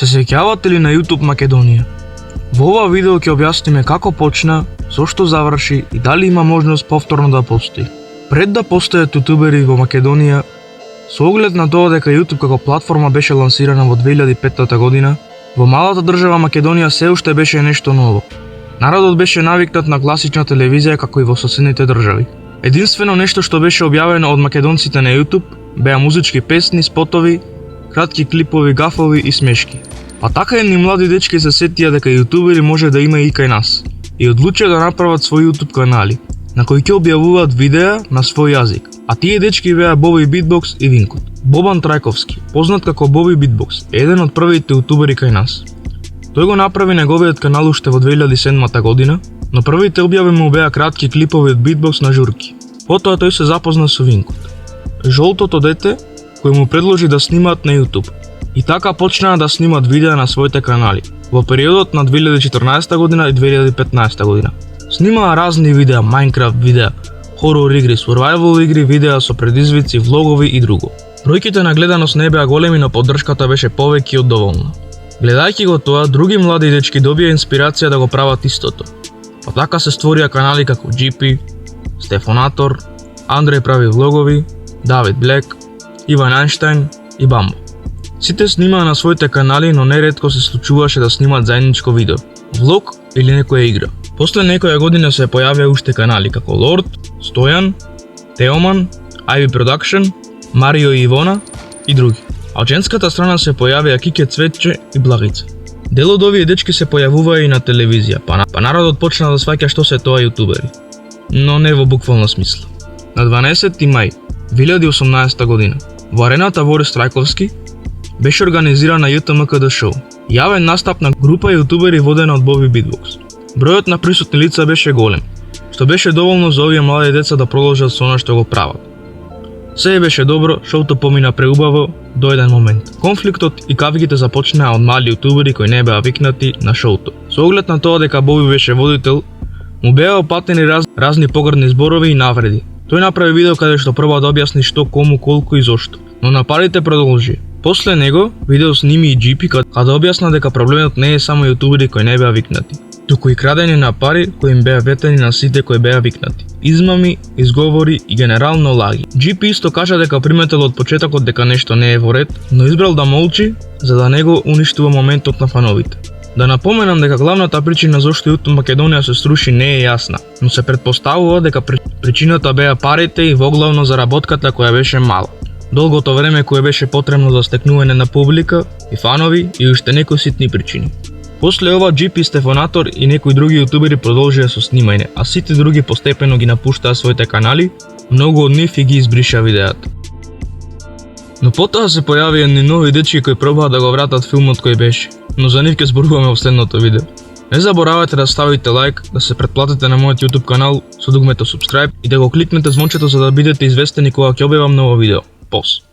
Се сеќавате ли на YouTube Македонија? Во ова видео ќе објасниме како почна, зошто заврши и дали има можност повторно да постои. Пред да постојат ютубери во Македонија, со оглед на тоа дека YouTube како платформа беше лансирана во 2005 година, во малата држава Македонија се уште беше нешто ново. Народот беше навикнат на класична телевизија како и во соседните држави. Единствено нешто што беше објавено од македонците на YouTube беа музички песни, спотови, кратки клипови, гафови и смешки. Па така едни млади дечки се сетија дека јутубери може да има и кај нас и одлучија да направат своји YouTube канали, на кои ќе објавуваат видеа на свој јазик. А тие дечки беа Боби Битбокс и Винкот. Бобан Трајковски, познат како Боби Битбокс, е еден од првите јутубери кај нас. Тој го направи неговиот канал уште во 2007 година, но првите објави му беа кратки клипови од битбокс на журки. Потоа тој се запозна со Винкот, жолтото дете кој му предложи да снимаат на YouTube. И така почнаа да снимат видеа на своите канали во периодот на 2014 година и 2015 година. Снимаа разни видеа, Minecraft видеа, хорор игри, survival игри, видеа со предизвици, влогови и друго. Бројките на гледаност не беа големи, но поддршката беше повеќе од доволна. Гледајќи го тоа, други млади дечки добија инспирација да го прават истото. Па така се створија канали како GP, Стефонатор, Андреј прави влогови, Давид Блек, Иван Ајнштајн и Бамбо. Сите снимаа на своите канали, но неретко се случуваше да снимаат заедничко видео, влог или некоја игра. После некоја година се појавија уште канали како Лорд, Стојан, Теоман, Ivy Production, Марио и Ивона и други. А од женската страна се појавија Кике Цветче и Благица. Дел од овие дечки се појавуваа и на телевизија, па народот почна да сваќа што се тоа јутубери. Но не во буквална смисла. На 12 мај 2018 година во арената Борис Трајковски беше организирана JTMKD шоу, јавен настап на група јутубери водена од Боби Битбокс. Бројот на присутни лица беше голем, што беше доволно за овие млади деца да продолжат со она што го прават. Се беше добро, шоуто помина преубаво до еден момент. Конфликтот и кавгите започнаа од мали јутубери кои не беа викнати на шоуто. Со оглед на тоа дека Боби беше водител, му беа опатени разни погрдни зборови и навреди. Тој направи видео каде што проба да објасни што, кому, колку и зошто, но нападите продолжи. После него, видео сними и GP каде објасна дека проблемот не е само јутубери кои не беа викнати, туку и крадење на пари кои им беа ветени на сите кои беа викнати, измами, изговори и генерално лаги. GP исто кажа дека приметел од почетокот дека нешто не е во ред, но избрал да молчи за да не го уништува моментот на фановите. Да напоменам дека главната причина зашто YouTube Македонија се сруши не е јасна, но се претпоставува дека причината беа парите и воглавно заработката која беше мала. Долгото време кое беше потребно за стекнување на публика и фанови и уште некои ситни причини. После ова GP, Стефонатор и некои други јутубери продолжија со снимање, а сите други постепено ги напуштаа своите канали, многу од нив и ги избриша видеата. Но потоа се појави едни нови дечки кои пробаа да го вратат филмот кој беше, но за нив ќе зборуваме во следното видео. Не заборавајте да ставите лайк, да се претплатите на мојот YouTube канал со дугмето subscribe и да го кликнете звончето за да бидете известени кога ќе објавам ново видео. Поз!